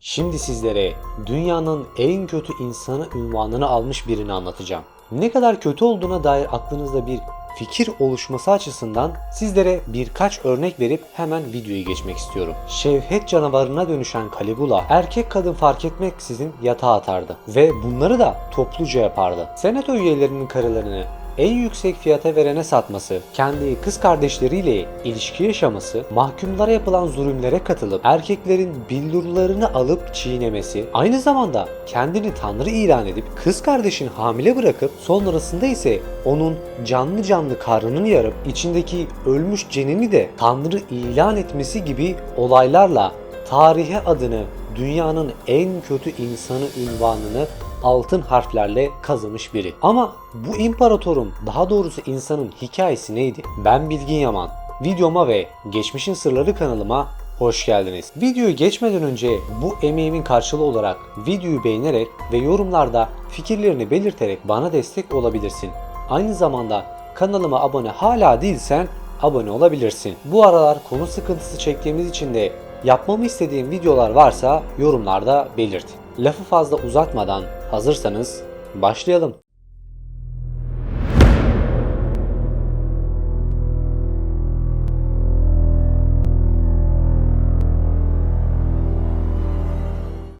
Şimdi sizlere dünyanın en kötü insanı unvanını almış birini anlatacağım. Ne kadar kötü olduğuna dair aklınızda bir fikir oluşması açısından sizlere birkaç örnek verip hemen videoya geçmek istiyorum. Şevhet canavarına dönüşen Caligula erkek kadın fark etmeksizin yatağa atardı ve bunları da topluca yapardı. Senato üyelerinin karılarını en yüksek fiyata verene satması, kendi kız kardeşleriyle ilişki yaşaması, mahkumlara yapılan zulümlere katılıp erkeklerin billurlarını alıp çiğnemesi, aynı zamanda kendini tanrı ilan edip kız kardeşini hamile bırakıp sonrasında ise onun canlı canlı karnını yarıp içindeki ölmüş cenini de tanrı ilan etmesi gibi olaylarla tarihe adını dünyanın en kötü insanı unvanını altın harflerle kazımış biri. Ama bu imparatorun, daha doğrusu insanın hikayesi neydi? Ben Bilgin Yaman. Videoma ve Geçmişin Sırları kanalıma hoş geldiniz. Videoyu geçmeden önce bu emeğimin karşılığı olarak videoyu beğenerek ve yorumlarda fikirlerini belirterek bana destek olabilirsin. Aynı zamanda kanalıma abone hala değilsen abone olabilirsin. Bu aralar konu sıkıntısı çektiğimiz için de yapmamı istediğim videolar varsa yorumlarda belirt. Lafı fazla uzatmadan hazırsanız başlayalım.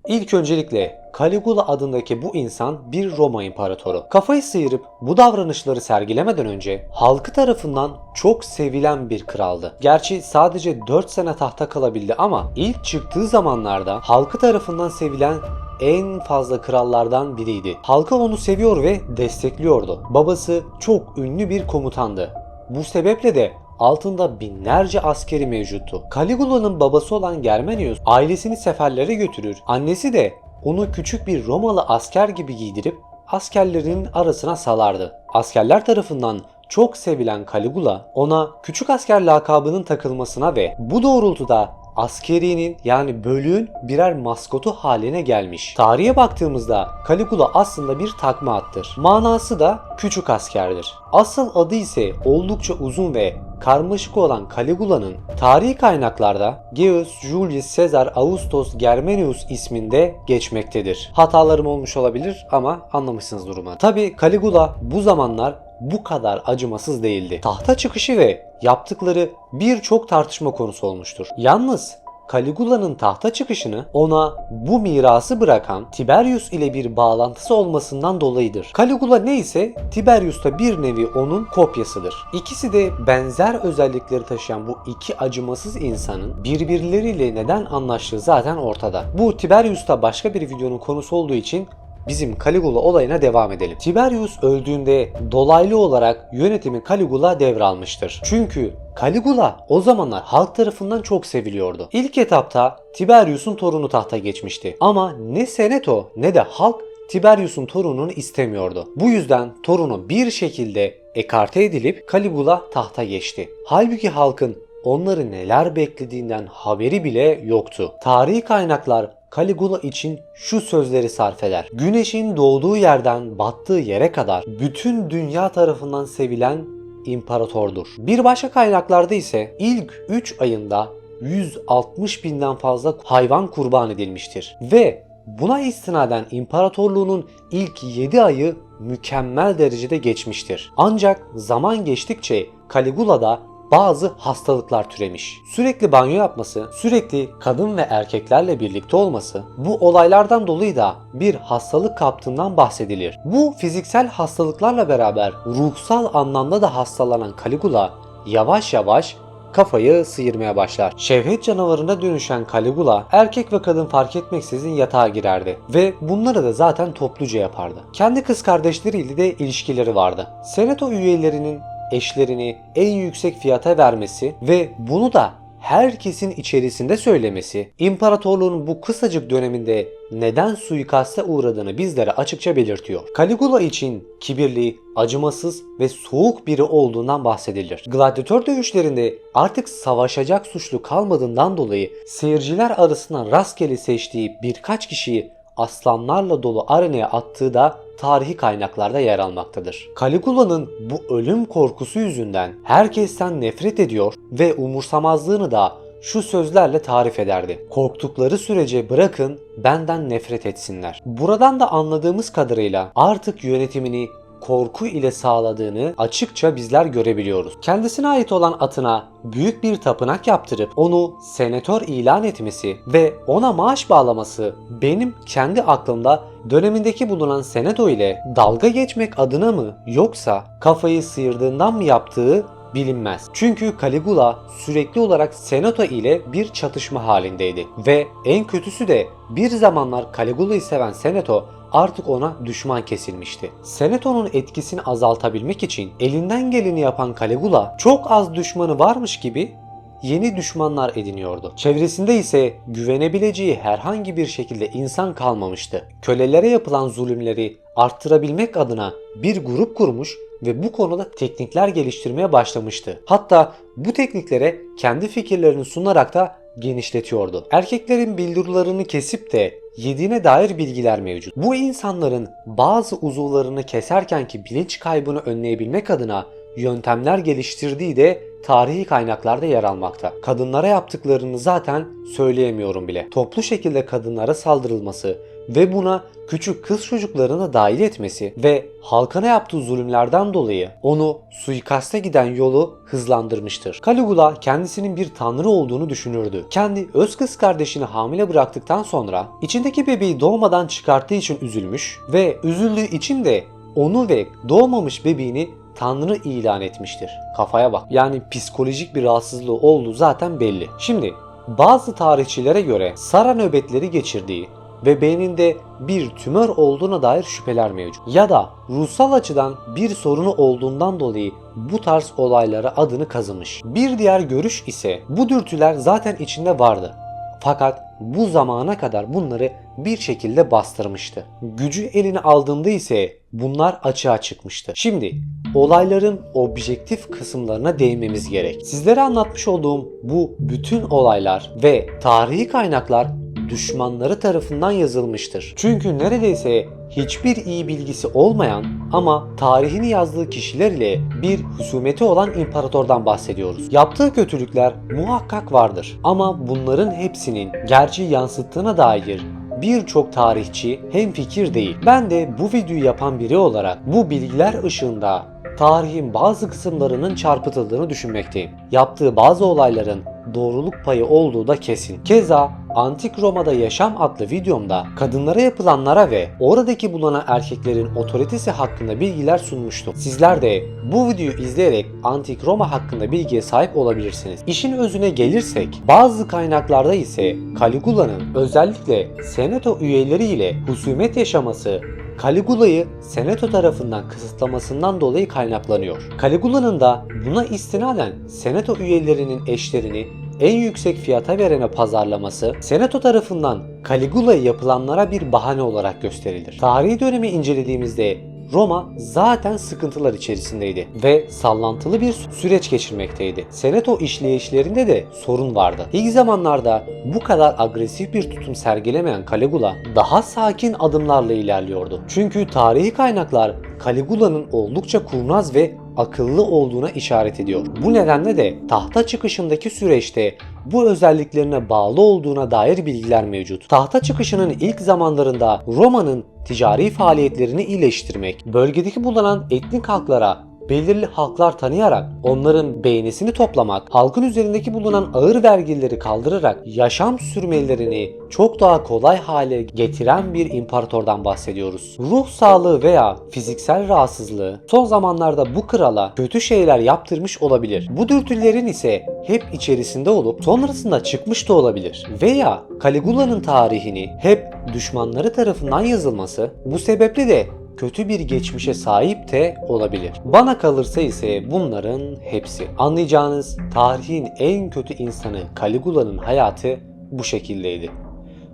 İlk öncelikle Caligula adındaki bu insan bir Roma imparatoru. Kafayı sıyırıp bu davranışları sergilemeden önce halkı tarafından çok sevilen bir kraldı. Gerçi sadece 4 sene tahta kalabildi ama ilk çıktığı zamanlarda halkı tarafından sevilen en fazla krallardan biriydi. Halkı onu seviyor ve destekliyordu. Babası çok ünlü bir komutandı. Bu sebeple de altında binlerce askeri mevcuttu. Caligula'nın babası olan Germanius ailesini seferlere götürür. Annesi de onu küçük bir Romalı asker gibi giydirip askerlerin arasına salardı. Askerler tarafından çok sevilen Caligula ona küçük asker lakabının takılmasına ve bu doğrultuda askerinin yani bölüğün birer maskotu haline gelmiş. Tarihe baktığımızda Caligula aslında bir takma addır. Manası da küçük askerdir. Asıl adı ise oldukça uzun ve karmaşık olan Caligula'nın tarihi kaynaklarda Gaius Julius Caesar Augustus Germanius isminde geçmektedir. Hatalarım olmuş olabilir ama anlamışsınız durumu. Tabi Caligula bu zamanlar bu kadar acımasız değildi. Tahta çıkışı ve yaptıkları birçok tartışma konusu olmuştur. Yalnız Caligula'nın tahta çıkışını ona bu mirası bırakan Tiberius ile bir bağlantısı olmasından dolayıdır. Caligula neyse Tiberius da bir nevi onun kopyasıdır. İkisi de benzer özellikleri taşıyan bu iki acımasız insanın birbirleriyle neden anlaştığı zaten ortada. Bu Tiberius da başka bir videonun konusu olduğu için bizim Caligula olayına devam edelim. Tiberius öldüğünde dolaylı olarak yönetimi Caligula devralmıştır. Çünkü Caligula o zamanlar halk tarafından çok seviliyordu. İlk etapta Tiberius'un torunu tahta geçmişti. Ama ne Senato ne de halk Tiberius'un torununu istemiyordu. Bu yüzden torunu bir şekilde ekarte edilip Caligula tahta geçti. Halbuki halkın onları neler beklediğinden haberi bile yoktu. Tarihi kaynaklar Caligula için şu sözleri sarf eder. Güneşin doğduğu yerden battığı yere kadar bütün dünya tarafından sevilen imparatordur. Bir başka kaynaklarda ise ilk 3 ayında 160 binden fazla hayvan kurban edilmiştir. Ve buna istinaden imparatorluğunun ilk 7 ayı mükemmel derecede geçmiştir. Ancak zaman geçtikçe Caligula'da bazı hastalıklar türemiş. Sürekli banyo yapması, sürekli kadın ve erkeklerle birlikte olması, bu olaylardan dolayı da bir hastalık kaptığından bahsedilir. Bu fiziksel hastalıklarla beraber ruhsal anlamda da hastalanan Caligula yavaş yavaş kafayı sıyırmaya başlar. Şevhet canavarına dönüşen Caligula erkek ve kadın fark etmeksizin yatağa girerdi ve bunları da zaten topluca yapardı. Kendi kız kardeşleriyle de ilişkileri vardı. Senato üyelerinin eşlerini en yüksek fiyata vermesi ve bunu da herkesin içerisinde söylemesi, imparatorluğun bu kısacık döneminde neden suikaste uğradığını bizlere açıkça belirtiyor. Caligula için kibirli, acımasız ve soğuk biri olduğundan bahsedilir. Gladyatör dövüşlerinde artık savaşacak suçlu kalmadığından dolayı seyirciler arasından rastgele seçtiği birkaç kişiyi aslanlarla dolu arenaya attığı da tarihi kaynaklarda yer almaktadır. Caligula'nın bu ölüm korkusu yüzünden herkesten nefret ediyor ve umursamazlığını da şu sözlerle tarif ederdi. Korktukları sürece bırakın benden nefret etsinler. Buradan da anladığımız kadarıyla artık yönetimini korku ile sağladığını açıkça bizler görebiliyoruz. Kendisine ait olan atına büyük bir tapınak yaptırıp onu senatör ilan etmesi ve ona maaş bağlaması benim kendi aklımda dönemindeki bulunan senato ile dalga geçmek adına mı yoksa kafayı sıyırdığından mı yaptığı bilinmez. Çünkü Caligula sürekli olarak senato ile bir çatışma halindeydi ve en kötüsü de bir zamanlar Caligula'yı seven senato artık ona düşman kesilmişti. Senato'nun etkisini azaltabilmek için elinden geleni yapan Caligula çok az düşmanı varmış gibi yeni düşmanlar ediniyordu. Çevresinde ise güvenebileceği herhangi bir şekilde insan kalmamıştı. Kölelere yapılan zulümleri arttırabilmek adına bir grup kurmuş ve bu konuda teknikler geliştirmeye başlamıştı. Hatta bu tekniklere kendi fikirlerini sunarak da genişletiyordu. Erkeklerin bildurilerini kesip de yediğine dair bilgiler mevcut. Bu insanların bazı uzuvlarını keserkenki bilinç kaybını önleyebilmek adına yöntemler geliştirdiği de tarihi kaynaklarda yer almakta. Kadınlara yaptıklarını zaten söyleyemiyorum bile. Toplu şekilde kadınlara saldırılması ve buna küçük kız çocuklarını dahil etmesi ve halkına yaptığı zulümlerden dolayı onu suikaste giden yolu hızlandırmıştır. Caligula kendisinin bir tanrı olduğunu düşünürdü. Kendi öz kız kardeşini hamile bıraktıktan sonra içindeki bebeği doğmadan çıkarttığı için üzülmüş ve üzüldüğü için de onu ve doğmamış bebeğini Tanrı ilan etmiştir. Kafaya bak. Yani psikolojik bir rahatsızlığı olduğu zaten belli. Şimdi bazı tarihçilere göre Sara nöbetleri geçirdiği ve beyninde bir tümör olduğuna dair şüpheler mevcut. Ya da ruhsal açıdan bir sorunu olduğundan dolayı bu tarz olaylara adını kazımış. Bir diğer görüş ise bu dürtüler zaten içinde vardı. Fakat bu zamana kadar bunları bir şekilde bastırmıştı. Gücü eline aldığında ise bunlar açığa çıkmıştı. Şimdi olayların objektif kısımlarına değinmemiz gerek. Sizlere anlatmış olduğum bu bütün olaylar ve tarihi kaynaklar düşmanları tarafından yazılmıştır. Çünkü neredeyse hiçbir iyi bilgisi olmayan ama tarihini yazdığı kişiler ile bir husumeti olan imparatordan bahsediyoruz. Yaptığı kötülükler muhakkak vardır ama bunların hepsinin gerçeği yansıttığına dair birçok tarihçi hemfikir değil. Ben de bu videoyu yapan biri olarak bu bilgiler ışığında tarihin bazı kısımlarının çarpıtıldığını düşünmekteyim. Yaptığı bazı olayların doğruluk payı olduğu da kesin. Keza Antik Roma'da Yaşam adlı videomda kadınlara yapılanlara ve oradaki bulunan erkeklerin otoritesi hakkında bilgiler sunmuştum. Sizler de bu videoyu izleyerek Antik Roma hakkında bilgiye sahip olabilirsiniz. İşin özüne gelirsek bazı kaynaklarda ise Caligula'nın özellikle senato üyeleri ile husumet yaşaması Caligula'yı senato tarafından kısıtlamasından dolayı kaynaklanıyor. Caligula'nın da buna istinaden senato üyelerinin eşlerini en yüksek fiyata verene pazarlaması senato tarafından Caligula'ya yapılanlara bir bahane olarak gösterilir. Tarihi dönemi incelediğimizde Roma zaten sıkıntılar içerisindeydi ve sallantılı bir süreç geçirmekteydi. Senato işleyişlerinde de sorun vardı. İlk zamanlarda bu kadar agresif bir tutum sergilemeyen Caligula daha sakin adımlarla ilerliyordu. Çünkü tarihi kaynaklar Caligula'nın oldukça kurnaz ve akıllı olduğuna işaret ediyor. Bu nedenle de tahta çıkışındaki süreçte bu özelliklerine bağlı olduğuna dair bilgiler mevcut. Tahta çıkışının ilk zamanlarında Roma'nın ticari faaliyetlerini iyileştirmek, bölgedeki bulunan etnik halklara belirli halklar tanıyarak onların beğenisini toplamak, halkın üzerindeki bulunan ağır vergileri kaldırarak yaşam sürmelerini çok daha kolay hale getiren bir imparatordan bahsediyoruz. Ruh sağlığı veya fiziksel rahatsızlığı son zamanlarda bu krala kötü şeyler yaptırmış olabilir. Bu dürtülerin ise hep içerisinde olup sonrasında çıkmış da olabilir. Veya Caligula'nın tarihini hep düşmanları tarafından yazılması bu sebeple de kötü bir geçmişe sahip de olabilir. Bana kalırsa ise bunların hepsi. Anlayacağınız tarihin en kötü insanı Caligula'nın hayatı bu şekildeydi.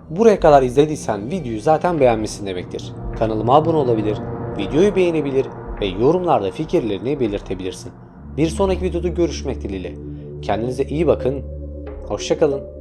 Buraya kadar izlediysen videoyu zaten beğenmişsin demektir. Kanalıma abone olabilir, videoyu beğenebilir ve yorumlarda fikirlerini belirtebilirsin. Bir sonraki videoda görüşmek dileğiyle. Kendinize iyi bakın, hoşça kalın.